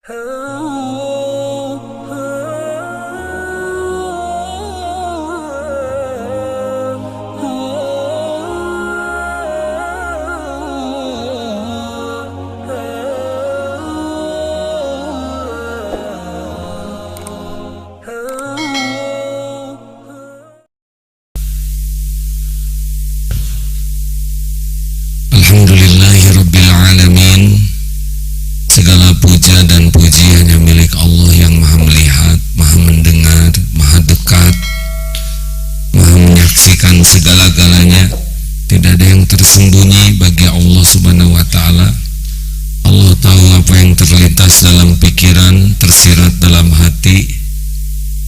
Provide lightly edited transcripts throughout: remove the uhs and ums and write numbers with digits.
Alhamdulillahirrabbilalamin. Segala puja dan puji hanya milik Allah yang maha melihat, maha mendengar, maha dekat, maha menyaksikan segala-galanya. Tidak ada yang tersembunyi bagi Allah subhanahu wa ta'ala. Allah tahu apa yang terlintas dalam pikiran, tersirat dalam hati,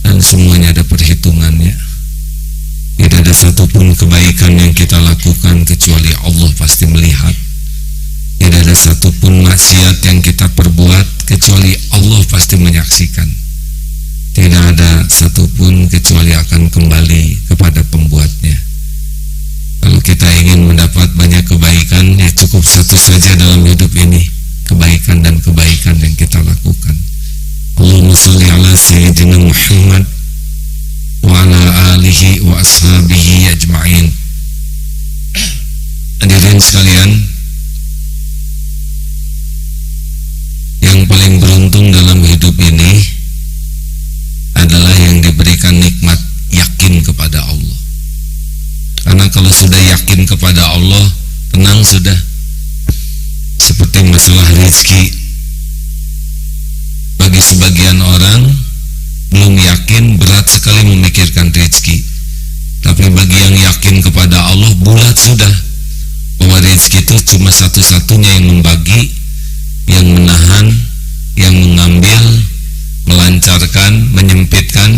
dan semuanya ada perhitungannya. Tidak ada satupun kebaikan yang kita lakukan kecuali Allah pasti melihat. Tidak ada satupun maksiat yang kita perbuat kecuali Allah pasti menyaksikan. Tidak ada satupun kecuali akan kembali kepada pembuatnya. Kalau kita ingin mendapat banyak kebaikan, ya cukup satu saja dalam hidup ini, kebaikan dan kebaikan yang kita lakukan. Allahumma sholli ala sayyidina Muhammad wa ala alihi wa ashabihi ajma'in. Hadirin sekalian, yang paling beruntung dalam hidup ini adalah yang diberikan nikmat yakin kepada Allah. Karena kalau sudah yakin kepada Allah, tenang sudah. Seperti masalah rezeki, bagi sebagian orang belum yakin, berat sekali memikirkan rezeki. Tapi bagi yang yakin kepada Allah, bulat sudah bahwa rezeki itu cuma satu-satunya yang membagi, yang menahan, yang mengambil, melancarkan, menyempitkan,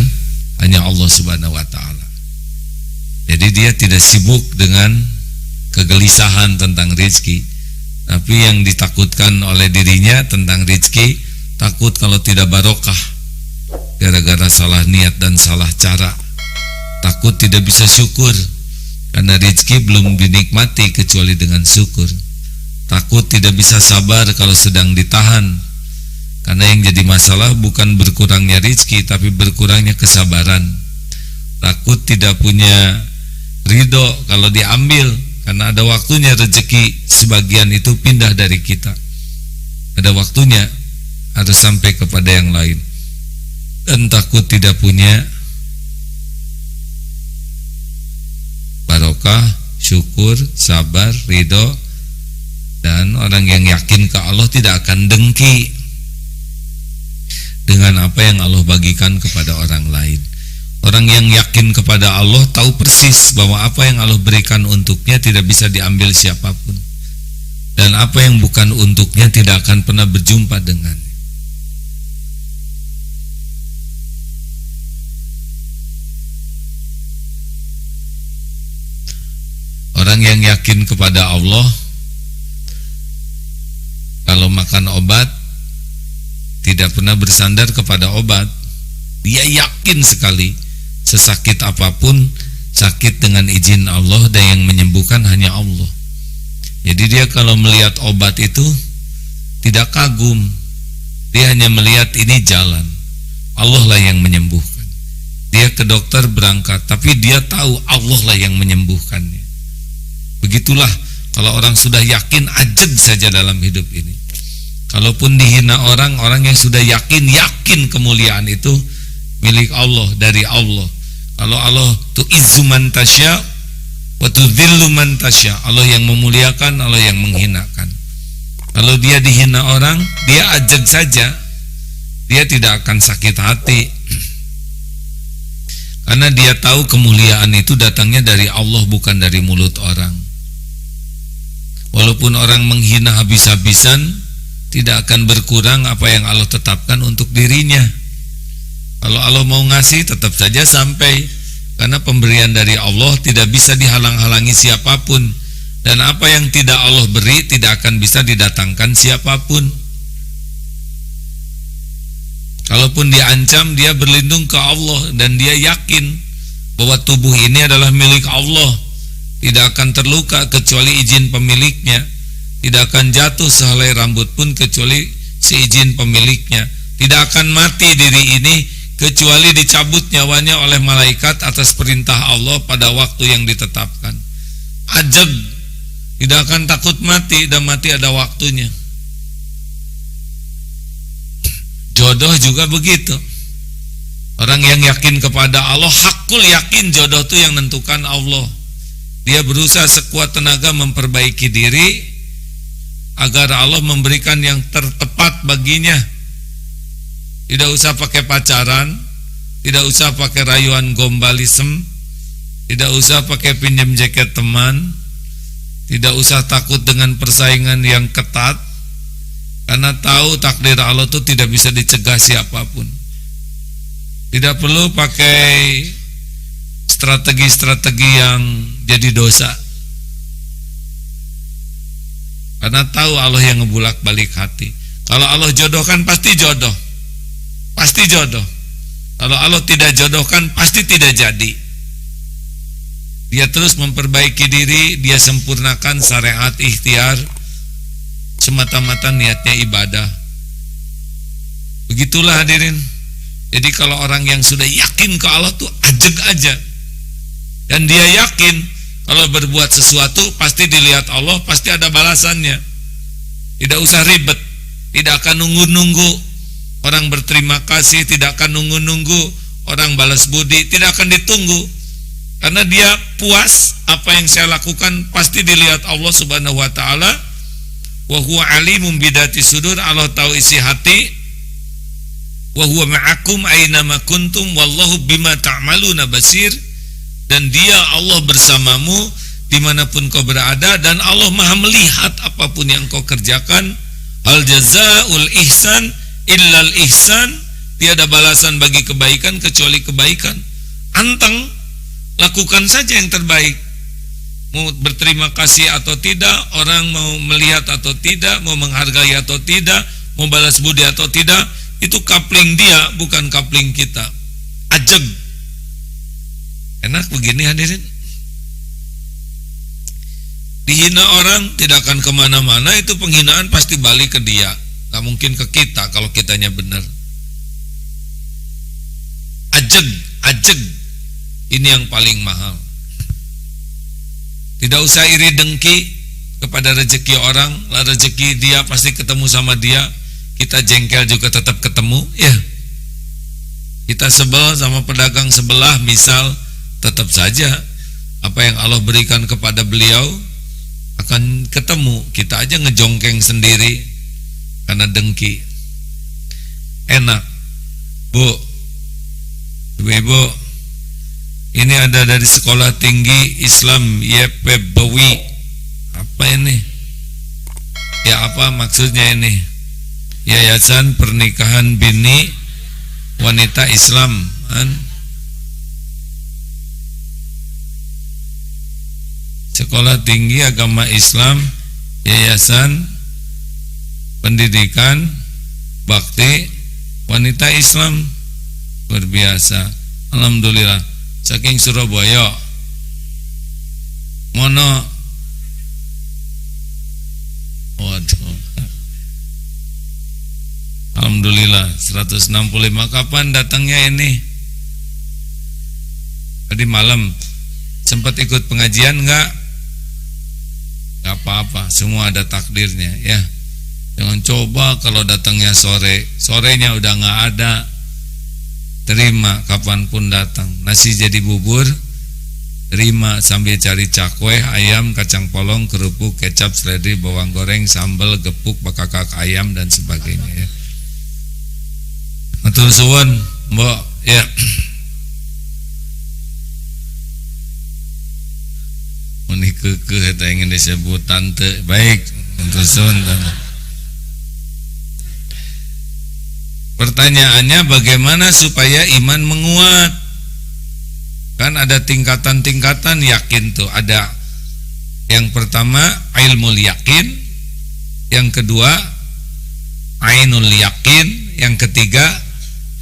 hanya Allah subhanahu wa ta'ala. Jadi dia tidak sibuk dengan kegelisahan tentang rezeki. Tapi yang ditakutkan oleh dirinya tentang rezeki, takut kalau tidak barokah gara-gara salah niat dan salah cara. Takut tidak bisa syukur karena rezeki belum dinikmati kecuali dengan syukur. Takut tidak bisa sabar kalau sedang ditahan, karena yang jadi masalah bukan berkurangnya rezeki tapi berkurangnya kesabaran. Takut tidak punya ridho kalau diambil, karena ada waktunya rezeki sebagian itu pindah dari kita. Ada waktunya harus sampai kepada yang lain. Dan takut tidak punya barokah, syukur, sabar, ridho. Dan orang yang yakin ke Allah tidak akan dengki dengan apa yang Allah bagikan kepada orang lain. Orang yang yakin kepada Allah tahu persis bahwa apa yang Allah berikan untuknya tidak bisa diambil siapapun, dan apa yang bukan untuknya tidak akan pernah berjumpa dengannya. Orang yang yakin kepada Allah, kalau makan obat tidak pernah bersandar kepada obat. Dia yakin sekali sesakit apapun, sakit dengan izin Allah, dan yang menyembuhkan hanya Allah. Jadi dia kalau melihat obat itu tidak kagum, dia hanya melihat ini jalan, Allah lah yang menyembuhkan. Dia ke dokter berangkat, tapi dia tahu Allah lah yang menyembuhkannya. Begitulah kalau orang sudah yakin, ajeg saja dalam hidup ini. Kalaupun dihina orang yang sudah yakin kemuliaan itu milik Allah, dari Allah. Kalau Allah tu'izzu man tasya wa tudhillu man tasya, Allah yang memuliakan, Allah yang menghinakan. Kalau dia dihina orang, dia ajeg saja, dia tidak akan sakit hati, karena dia tahu kemuliaan itu datangnya dari Allah, bukan dari mulut orang. Walaupun orang menghina habis-habisan, tidak akan berkurang apa yang Allah tetapkan untuk dirinya. Kalau Allah mau ngasih, tetap saja sampai, karena pemberian dari Allah tidak bisa dihalang-halangi siapapun, dan apa yang tidak Allah beri tidak akan bisa didatangkan siapapun. Kalaupun diancam, dia berlindung ke Allah, dan dia yakin bahwa tubuh ini adalah milik Allah, tidak akan terluka kecuali izin pemiliknya, tidak akan jatuh sehelai rambut pun kecuali seizin pemiliknya. Tidak akan mati diri ini kecuali dicabut nyawanya oleh malaikat atas perintah Allah pada waktu yang ditetapkan. Ajeg, tidak akan takut mati, dan mati ada waktunya. Jodoh juga begitu. Orang yang yakin kepada Allah, hakul yakin jodoh itu yang menentukan Allah. Dia berusaha sekuat tenaga memperbaiki diri agar Allah memberikan yang tertepat baginya. Tidak usah pakai pacaran, tidak usah pakai rayuan gombalisme, tidak usah pakai pinjam jaket teman, tidak usah takut dengan persaingan yang ketat, karena tahu takdir Allah itu tidak bisa dicegah siapapun. Tidak perlu pakai strategi-strategi yang jadi dosa, karena tahu Allah yang ngebulak-balik hati. Kalau Allah jodohkan pasti jodoh, pasti jodoh. Kalau Allah tidak jodohkan pasti tidak jadi. Dia terus memperbaiki diri, dia sempurnakan syariat ikhtiar semata-mata niatnya ibadah. Begitulah hadirin. Jadi kalau orang yang sudah yakin ke Allah tuh ajeg aja, dan dia yakin kalau berbuat sesuatu pasti dilihat Allah, pasti ada balasannya. Tidak usah ribet, tidak akan nunggu-nunggu orang berterima kasih, tidak akan nunggu-nunggu orang balas budi, tidak akan ditunggu, karena dia puas apa yang saya lakukan pasti dilihat Allah Subhanahu wa taala. Wa huwa alimum bidati sudur, Allah tahu isi hati. Wa huwa ma'akum aina ma kuntum wallahu bima ta'maluna basir, dan dia Allah bersamamu dimanapun kau berada, dan Allah maha melihat apapun yang kau kerjakan. Hal jazaul ihsan illal ihsan, tiada balasan bagi kebaikan kecuali kebaikan. Anteng, lakukan saja yang terbaik. Mau berterima kasih atau tidak, orang mau melihat atau tidak, mau menghargai atau tidak, mau balas budi atau tidak, itu kapling dia, bukan kapling kita. Ajeg. Enak begini hadirin. Dihina orang tidak akan kemana-mana, itu penghinaan pasti balik ke dia, gak mungkin ke kita kalau kitanya benar. Ajeg, ajeg, ini yang paling mahal. Tidak usah iri dengki kepada rezeki orang, lah rezeki dia pasti ketemu sama dia. Kita jengkel juga tetap ketemu, ya. Kita sebel sama pedagang sebelah, misal, tetap saja apa yang Allah berikan kepada beliau akan ketemu. Kita aja ngejongkeng sendiri karena dengki. Enak, Bu, Ibu, ini ada dari Sekolah Tinggi Islam YPBwi. Apa ini? Ya, apa maksudnya ini? Yayasan Pernikahan Bini Wanita Islam, kan? Sekolah Tinggi Agama Islam, Yayasan Pendidikan Bakti Wanita Islam. Luar biasa, alhamdulillah. Saking Surabaya, mono, waduh, alhamdulillah 165. Kapan datangnya ini? Tadi malam. Sempat ikut pengajian enggak? Enggak apa-apa, semua ada takdirnya, ya. Jangan coba kalau datangnya sore, sorenya udah enggak ada. Terima kapanpun datang. Nasi jadi bubur, terima sambil cari cakwe, ayam, kacang polong, kerupuk, kecap, seledri, bawang goreng, sambal, gepuk, bakakak ayam dan sebagainya, ya. Matur suwun, Mbok, ya. Muni kekeh eta ingin disebut tante. Baik, matur suwun. Pertanyaannya, bagaimana supaya iman menguat? Kan ada tingkatan-tingkatan yakin tuh. Ada yang pertama ilmul yakin, yang kedua ainul yakin, yang ketiga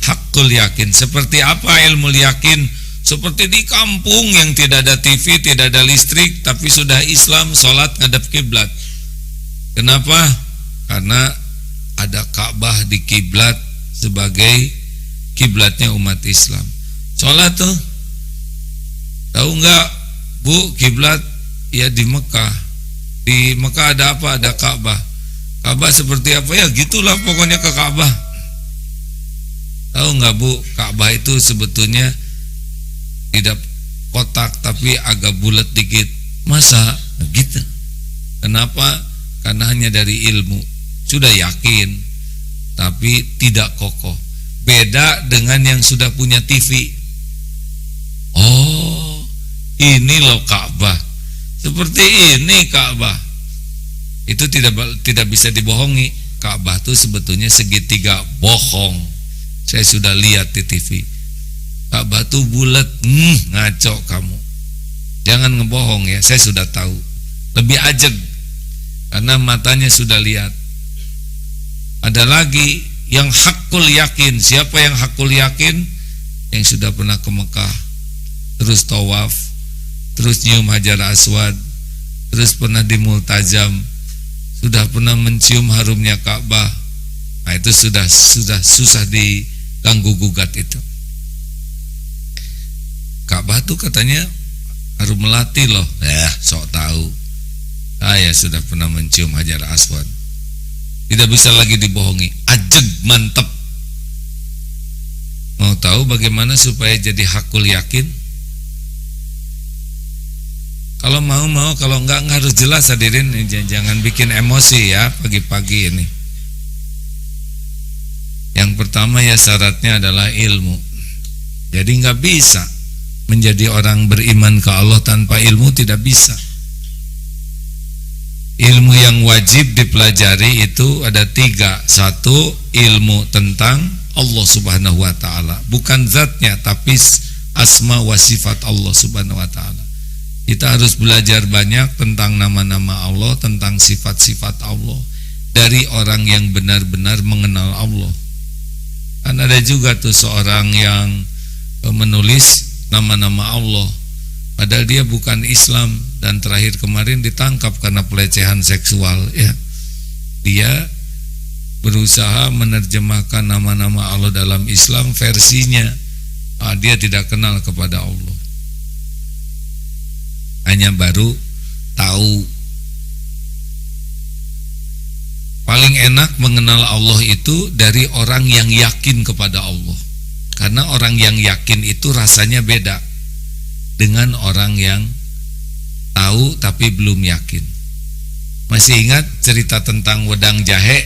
hakul yakin. Seperti apa ilmul yakin? Seperti di kampung yang tidak ada TV, tidak ada listrik, tapi sudah Islam, sholat ngadep kiblat. Kenapa? Karena ada Ka'bah di kiblat sebagai kiblatnya umat Islam. Sholat tuh, tahu nggak Bu, kiblat ya di Mekah. Di Mekah ada apa? Ada Ka'bah. Ka'bah seperti apa ya? Gitulah pokoknya ke Ka'bah. Tahu nggak Bu, Ka'bah itu sebetulnya tidak kotak tapi agak bulat dikit. Masa gitu? Kenapa? Karena hanya dari ilmu. Sudah yakin tapi tidak kokoh. Beda dengan yang sudah punya TV. Oh, ini loh Ka'bah. Seperti ini Ka'bah. Itu tidak bisa dibohongi. Ka'bah itu sebetulnya segitiga bohong. Saya sudah lihat di TV. Ka'bah itu bulat. Ngaco kamu. Jangan ngebohong ya. Saya sudah tahu. Lebih ajeg karena matanya sudah lihat. Ada lagi yang hakul yakin. Siapa yang hakul yakin? Yang sudah pernah ke Mekah, terus tawaf, terus nyium Hajar Aswad, terus pernah di Multazam, sudah pernah mencium harumnya Ka'bah. Nah, itu sudah susah diganggu gugat itu. Ka'bah tuh katanya harum melati loh. Sok tahu. Saya sudah pernah mencium Hajar Aswad. Tidak bisa lagi dibohongi. Ajeg, mantep. Mau tahu bagaimana supaya jadi hakul yakin? Kalau mau, kalau enggak harus jelas hadirin. Jangan bikin emosi ya pagi-pagi ini. Yang pertama ya syaratnya adalah ilmu. Jadi enggak bisa menjadi orang beriman ke Allah tanpa ilmu, tidak bisa. Ilmu yang wajib dipelajari itu ada 3. 1, ilmu tentang Allah subhanahu wa ta'ala. Bukan zatnya, tapi asma wa sifat Allah subhanahu wa ta'ala. Kita harus belajar banyak tentang nama-nama Allah, tentang sifat-sifat Allah, dari orang yang benar-benar mengenal Allah. Kan ada juga tuh seorang yang menulis nama-nama Allah, padahal dia bukan Islam, dan terakhir kemarin ditangkap karena pelecehan seksual ya. Dia berusaha menerjemahkan nama-nama Allah dalam Islam versinya. Dia tidak kenal kepada Allah, hanya baru tahu. Paling enak mengenal Allah itu dari orang yang yakin kepada Allah, karena orang yang yakin itu rasanya beda dengan orang yang tahu tapi belum yakin. Masih ingat cerita tentang wedang jahe?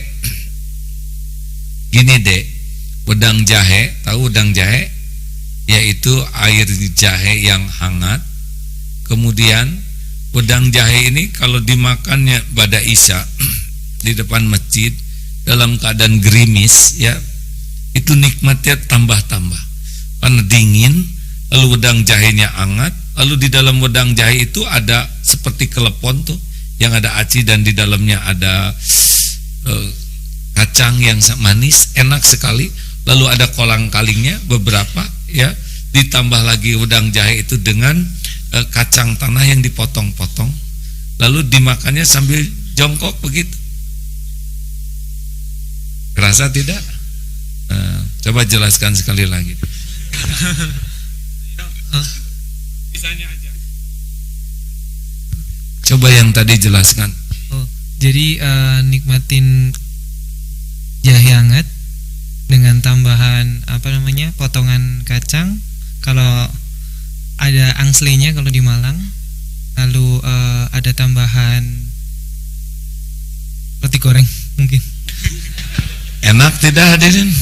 Gini deh, wedang jahe, tahu wedang jahe? Yaitu air jahe yang hangat. Kemudian wedang jahe ini kalau dimakannya pada Isya di depan masjid dalam keadaan gerimis ya, itu nikmatnya tambah-tambah. Karena dingin, lalu wedang jahenya hangat, lalu di dalam wedang jahe itu ada seperti kelepon tuh yang ada aci, dan di dalamnya ada kacang yang manis, enak sekali. Lalu ada kolang-kalingnya beberapa ya, ditambah lagi wedang jahe itu dengan kacang tanah yang dipotong-potong, lalu dimakannya sambil jongkok begitu. Kerasa tidak? Coba jelaskan sekali lagi. Bisanya aja. Coba yang tadi jelaskan. Jadi nikmatin jahe hangat dengan tambahan potongan kacang. Kalau ada angslenya kalau di Malang, lalu ada tambahan roti goreng mungkin. Enak tidak hadirin?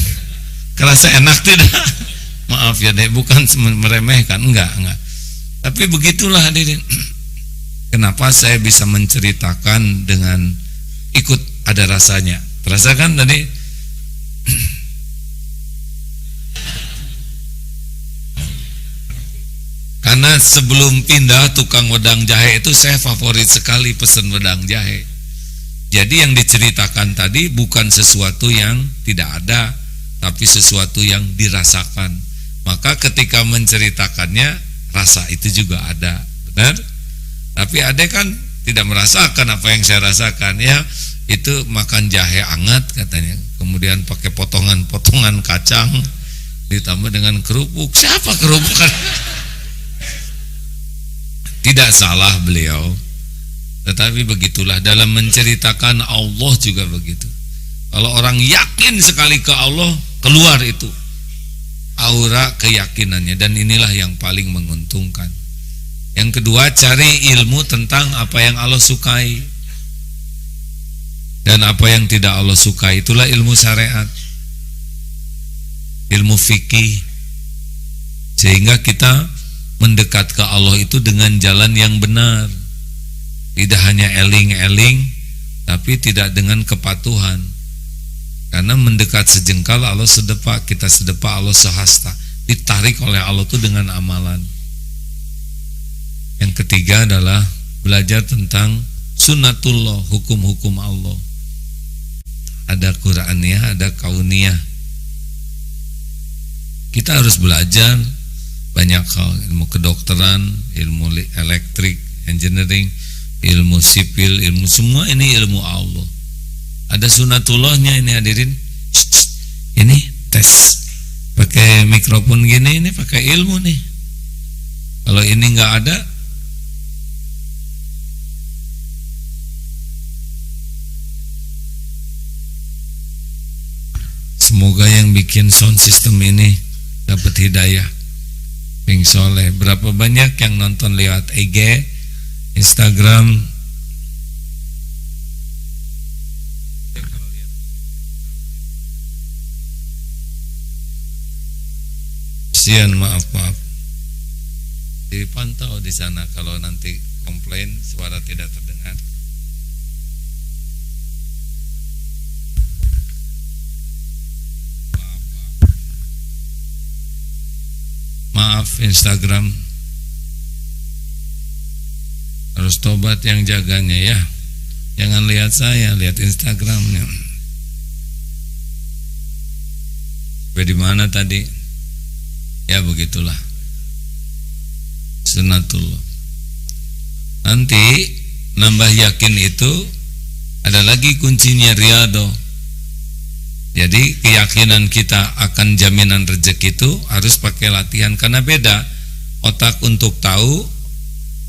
Kerasa enak tidak? Maaf ya deh, bukan meremehkan, enggak. Tapi begitulah hadirin. Kenapa saya bisa menceritakan dengan ikut ada rasanya? Terasakan tadi? Karena sebelum pindah tukang wedang jahe itu saya favorit sekali pesen wedang jahe. Jadi yang diceritakan tadi bukan sesuatu yang tidak ada, tapi sesuatu yang dirasakan. Maka ketika menceritakannya, rasa itu juga ada, benar? Tapi ada kan tidak merasakan apa yang saya rasakan ya. itu makan jahe hangat katanya, kemudian pakai potongan-potongan kacang ditambah dengan kerupuk. Siapa kerupuk kan? Tidak salah beliau, tetapi begitulah dalam menceritakan Allah juga begitu. Kalau orang yakin sekali ke Allah, keluar itu aura keyakinannya, dan inilah yang paling menguntungkan. Yang kedua, cari ilmu tentang apa yang Allah sukai dan apa yang tidak Allah sukai. Itulah ilmu syariat, ilmu fikih, sehingga kita mendekat ke Allah itu dengan jalan yang benar, tidak hanya eling-eling, tapi tidak dengan kepatuhan. Karena mendekat sejengkal Allah sedepak, kita sedepak Allah sehasta. Ditarik oleh Allah itu dengan amalan. Yang ketiga adalah belajar tentang sunnatullah, hukum-hukum Allah. Ada Qur'aniyah, ada kauniyah. Kita harus belajar banyak hal, ilmu kedokteran, ilmu elektrik, engineering, ilmu sipil, ilmu semua ini ilmu Allah. Ada sunatullahnya ini hadirin. Ini tes pakai mikrofon gini, ini pakai ilmu nih. Kalau ini nggak ada, semoga yang bikin sound system ini dapat hidayah, ping soleh. Berapa banyak yang nonton lewat IG, Instagram? Sian, maaf dipantau di sana kalau nanti komplain suara tidak terdengar. Maaf Instagram, harus tobat yang jaganya ya. Jangan lihat saya, lihat Instagramnya. Di mana tadi? Ya begitulah sunnatullah. Nanti nambah yakin itu ada lagi kuncinya, riyadhah. Jadi keyakinan kita akan jaminan rezeki itu harus pakai latihan, karena beda otak untuk tahu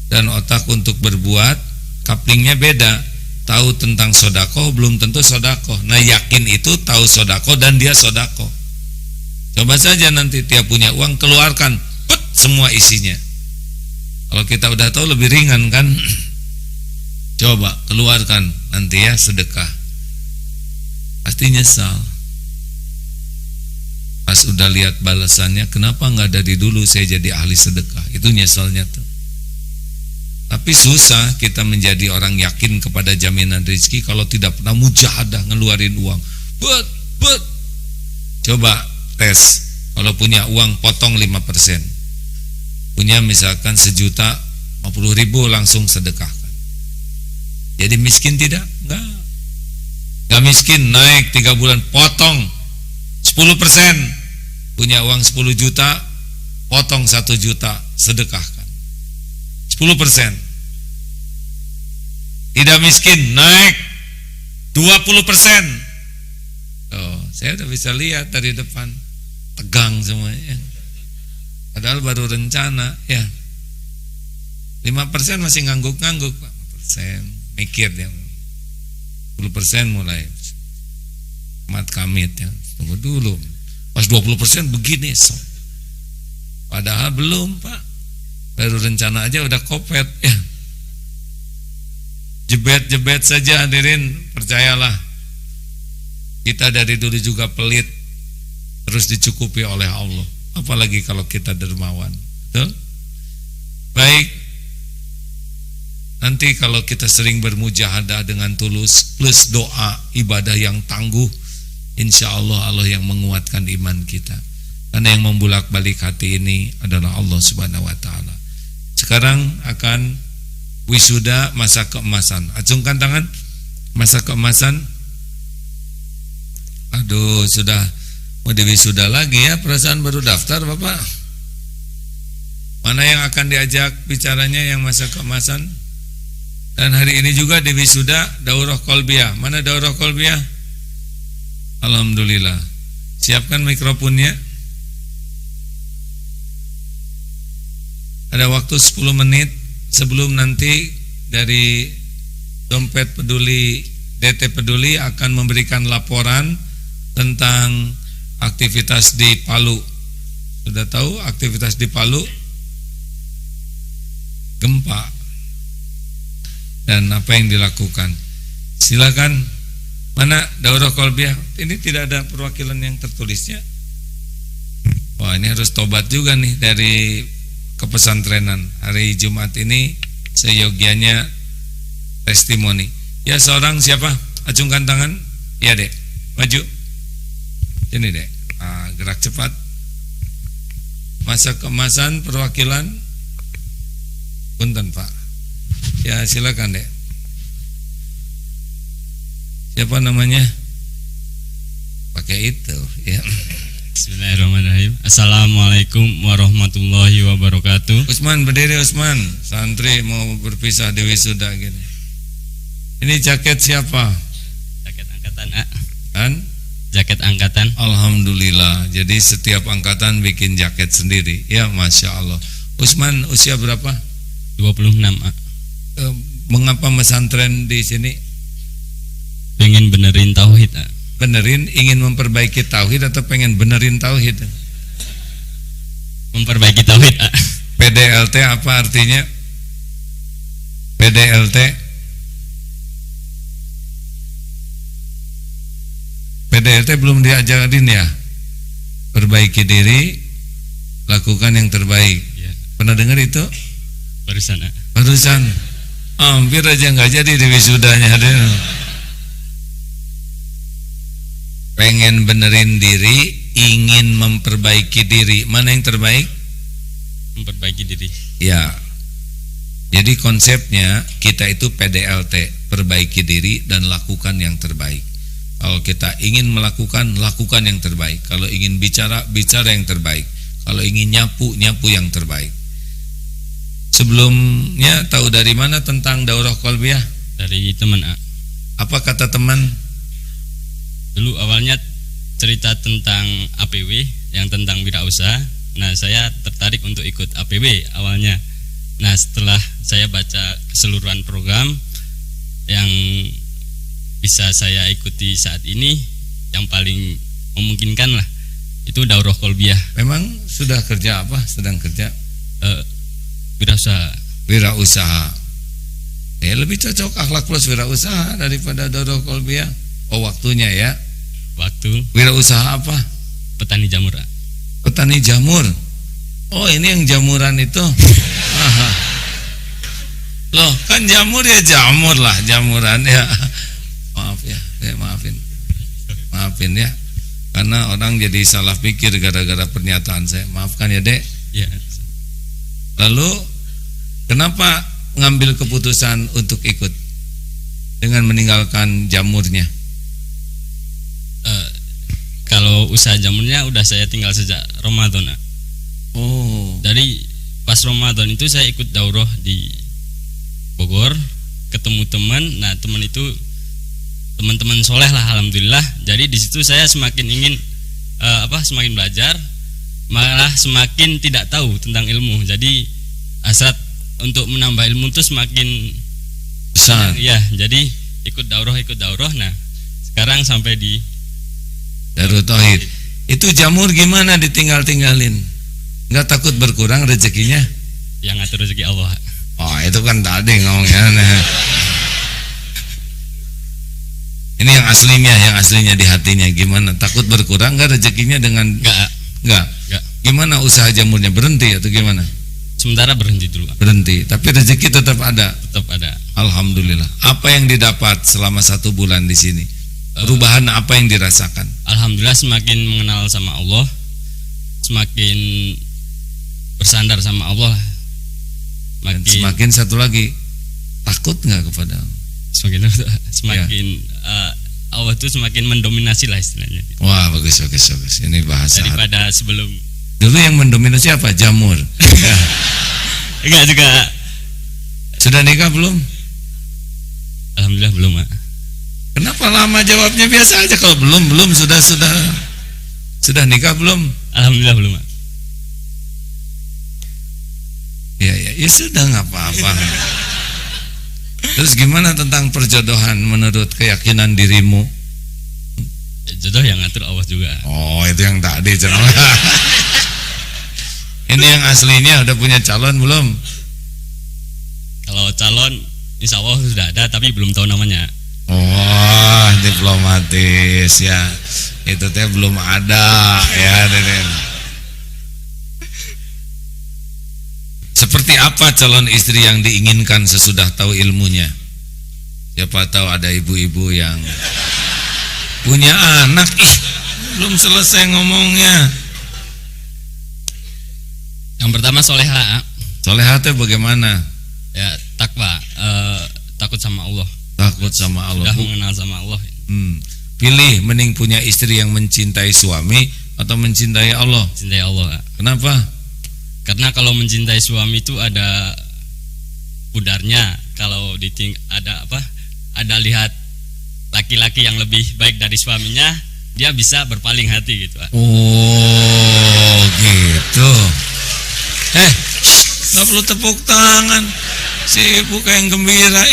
dan otak untuk berbuat, couplingnya beda. Tahu tentang sodakoh belum tentu sodakoh. Nah yakin itu tahu sodakoh dan dia sodakoh. Coba saja nanti tiap punya uang keluarkan semua isinya. Kalau kita udah tahu lebih ringan kan. Coba keluarkan nanti ya, sedekah. Pasti nyesal. Pas udah lihat balasannya, kenapa nggak dari dulu saya jadi ahli sedekah? Itu nyesalnya tuh. Tapi susah kita menjadi orang yakin kepada jaminan rezeki kalau tidak pernah mujahadah ngeluarin uang. Coba tes, kalau punya uang potong 5%, punya misalkan 1.050.000 langsung sedekahkan. Jadi miskin tidak? Enggak miskin, naik 3 bulan potong 10%. Punya uang 10 juta, potong 1 juta sedekahkan 10%. Tidak miskin, naik 20%. Oh, saya udah bisa lihat dari depan, tegang semuanya. Padahal baru rencana ya. 5% masih ngangguk-ngangguk, 5% mikir dia. 10% mulai mat kamit ya. Tunggu dulu. Pas 20% begini so. Padahal belum, Pak. Baru rencana aja udah kopet ya. Jebet-jebet saja hadirin, percayalah. Kita dari dulu juga pelit, terus dicukupi oleh Allah. Apalagi kalau kita dermawan. Betul? Baik. Nanti kalau kita sering bermujahadah dengan tulus plus doa, ibadah yang tangguh, insya Allah Allah yang menguatkan iman kita. Karena yang membulak-balik hati ini adalah Allah Subhanahu wa taala. Sekarang akan wisuda masa keemasan. Acungkan tangan. Masa keemasan. Aduh, sudah mau diwisuda lagi ya, perasaan baru daftar Bapak. Mana yang akan diajak bicaranya yang masa keemasan? Dan hari ini juga di wisuda daurah kolbiah. Mana daurah kolbiah? Alhamdulillah. Siapkan mikrofonnya. Ada waktu 10 menit sebelum nanti dari Dompet Peduli, DT Peduli akan memberikan laporan tentang aktivitas di Palu. Sudah tahu aktivitas di Palu? Gempa. Dan apa yang dilakukan? Silakan. Mana daurah kolbiah? Ini tidak ada perwakilan yang tertulisnya. Wah, ini harus tobat juga nih dari kepesantrenan. Hari Jumat ini seyogianya testimoni. Ya, seorang siapa? Acungkan tangan. Ya, Dek. Maju. Ini, Dek. Gerak cepat. Masa kemasan perwakilan. Punten, Pak. Ya, silakan, Dek. Siapa namanya? Pakai itu, ya. Bismillahirrahmanirrahim. Assalamualaikum warahmatullahi wabarakatuh. Usman, berdiri Usman. Santri mau berpisah di wisuda gini. Ini jaket siapa? Jaket angkatan A. Kan? Jaket angkatan. Alhamdulillah. Jadi setiap angkatan bikin jaket sendiri. Ya, Masya Allah. Usman usia berapa? 26 A. Mengapa pesantren di sini? Pengen benerin tauhid A. Benerin, ingin memperbaiki tauhid atau pengen benerin tauhid? Memperbaiki tauhid A. PDLT apa artinya? PDLT? PDLT belum diajarin ya? Perbaiki diri, lakukan yang terbaik. Ya. Pernah dengar itu? Barusan A. Barusan. Hampir aja nggak jadi di wisudanya. Pengen benerin diri, ingin memperbaiki diri. Mana yang terbaik? Memperbaiki diri. Ya. Jadi konsepnya kita itu PDLT, perbaiki diri dan lakukan yang terbaik. Kalau kita ingin melakukan, lakukan yang terbaik. Kalau ingin bicara, bicara yang terbaik. Kalau ingin nyapu, nyapu yang terbaik. Sebelumnya tahu dari mana tentang daurah kolbiah? Dari teman A. Apa kata teman? Dulu awalnya cerita tentang APW, yang tentang wirausaha. Nah, saya tertarik untuk ikut APW awalnya. Nah, setelah saya baca keseluruhan program yang bisa saya ikuti saat ini, yang paling memungkinkan lah itu daurah kolbiah. Memang sudah kerja apa? Sedang kerja? Wirausaha. Wirausaha. Ya, lebih cocok akhlak plus wirausaha daripada daurah kolbiah. Oh, waktunya ya. Waktu. Wirausaha apa? Petani jamur. Petani jamur. Oh, ini yang jamuran itu. Aha. Loh, kan jamur ya jamur lah, jamuran ya. Maaf ya, saya maafin ya, karena orang jadi salah pikir gara-gara pernyataan saya. Maafkan ya, Dek. Ya. Lalu kenapa ngambil keputusan untuk ikut dengan meninggalkan jamurnya? Kalau usaha jamurnya udah saya tinggal sejak Ramadan. Oh. Dari pas Ramadan itu saya ikut daurah di Bogor, ketemu teman. Nah, teman itu teman-teman soleh lah, alhamdulillah. Jadi di situ saya semakin ingin semakin belajar, malah semakin tidak tahu tentang ilmu. Jadi hasrat untuk menambah ilmu itu semakin besar. Ya, jadi ikut daurah. Nah, sekarang sampai di Darut Tauhid. Itu jamur gimana ditinggal-tinggalin? Nggak takut berkurang rezekinya? Yang ngatur rezeki Allah. Oh, itu kan tadi ngomongnya. Ini yang aslinya di hatinya gimana? Takut berkurang nggak rezekinya dengan? Nggak. Gimana usaha jamurnya, berhenti atau gimana? Sementara berhenti dulu. Berhenti, tapi rezeki tetap ada. Tetap ada. Alhamdulillah. Apa yang didapat selama 1 bulan di sini? Perubahan apa yang dirasakan? Alhamdulillah semakin mengenal sama Allah, semakin bersandar sama Allah. Semakin satu lagi, takut nggak kepada Allah? Semakin Allah itu semakin mendominasi lah istilahnya. Wah, bagus. Ini bahasa daripada sebelum. Dulu yang mendominasi apa? Jamur. Enggak juga. Sudah nikah belum? Alhamdulillah belum, Mak. Kenapa lama jawabnya? Biasa aja kalau belum sudah nikah belum? Alhamdulillah belum, Mak. Ya sudah nggak apa-apa. Terus gimana tentang perjodohan menurut keyakinan dirimu? Jodoh yang ngatur Allah juga. Oh, itu yang tadi cenah. Ini yang aslinya udah punya calon belum? Kalau calon insya Allah sudah ada tapi belum tahu namanya. Oh, diplomatis ya. Itu teh belum ada ya, Deden. Seperti apa calon istri yang diinginkan sesudah tahu ilmunya? Siapa tahu ada ibu-ibu yang punya anak, belum selesai ngomongnya. Yang pertama soleha. Soleha teh bagaimana? Ya takwa, takut sama Allah. Takut sama Allah. Sudah mengenal sama Allah. Pilih mending punya istri yang mencintai suami atau mencintai Allah. Cintai Allah. Kenapa? Karena kalau mencintai suami itu ada pudarnya. Kalau ada lihat laki-laki yang lebih baik dari suaminya, dia bisa berpaling hati gitu. Oh gitu. Nggak perlu tepuk tangan. Si ibu kayak gembira.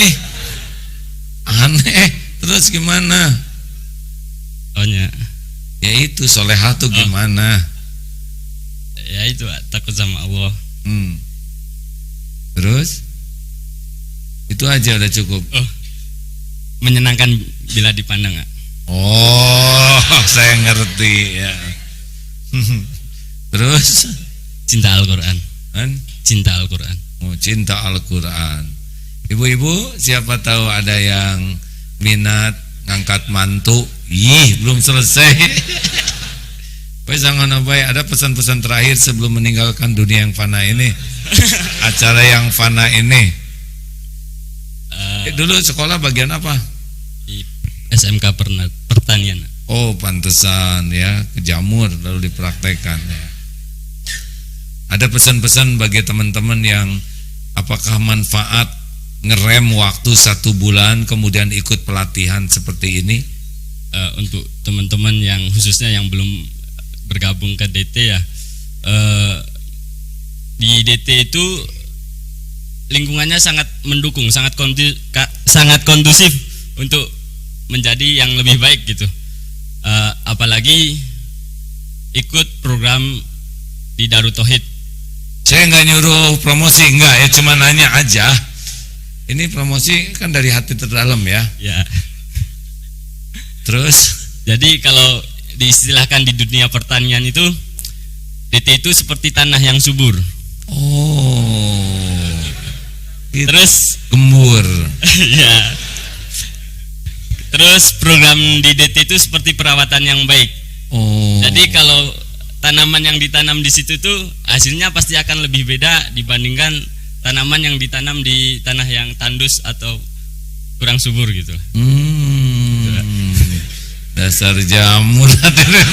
Aneh. Terus gimana? Ohnya. Ya itu soleha tuh gimana? Ya itu takut sama Allah. Terus? Itu aja udah cukup. Menyenangkan bila dipandang. Oh, saya ngerti ya. Terus? Cinta Al-Quran. Cinta Al-Quran. Oh, cinta Al-Quran. Ibu-ibu, siapa tahu ada yang minat ngangkat mantu. Belum selesai. Ada pesan-pesan terakhir sebelum meninggalkan dunia yang fana ini. Acara yang fana ini. Dulu sekolah bagian apa? SMK Pertanian. Oh, pantesan ya, kejamur lalu dipraktekkan ya. Ada pesan-pesan bagi teman-teman yang apakah manfaat ngerem waktu 1 bulan kemudian ikut pelatihan seperti ini? Untuk teman-teman yang khususnya yang belum bergabung ke DT ya, di DT itu lingkungannya sangat mendukung, sangat kondusif untuk menjadi yang lebih baik gitu. Apalagi ikut program di Darut Tauhid. Saya nggak nyuruh promosi, enggak ya, cuma nanya aja. Ini promosi kan dari hati terdalam ya. Ya. Terus? Jadi kalau diistilahkan di dunia pertanian itu, DT itu seperti tanah yang subur. Oh. Terus gembur. Ya. Terus program di DT itu seperti perawatan yang baik. Oh. Jadi kalau tanaman yang ditanam di situ tuh hasilnya pasti akan lebih beda dibandingkan tanaman yang ditanam di tanah yang tandus atau kurang subur gitu. Dasar jamur hadirin.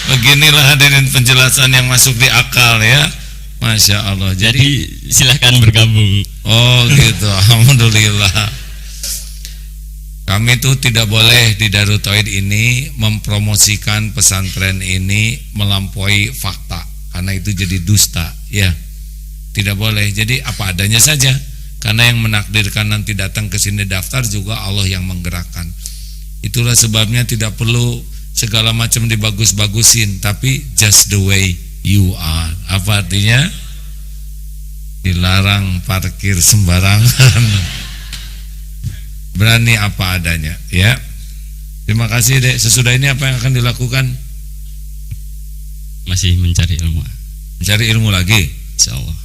Beginilah hadirin penjelasan yang masuk di akal ya. Masya Allah. Jadi silahkan bergabung. Oh gitu. Alhamdulillah. Kami tuh tidak boleh di Darut Tauhid ini mempromosikan pesantren ini melampaui fakta, karena itu jadi dusta ya. Tidak boleh. Jadi apa adanya saja, karena yang menakdirkan nanti datang ke sini daftar juga Allah yang menggerakkan. Itulah sebabnya tidak perlu segala macam dibagus-bagusin, tapi just the way you are. Apa artinya? Dilarang parkir sembarangan. Berani apa adanya ya. Terima kasih Dek. Sesudah ini apa yang akan dilakukan? Masih mencari ilmu. Mencari ilmu lagi, Insyaallah.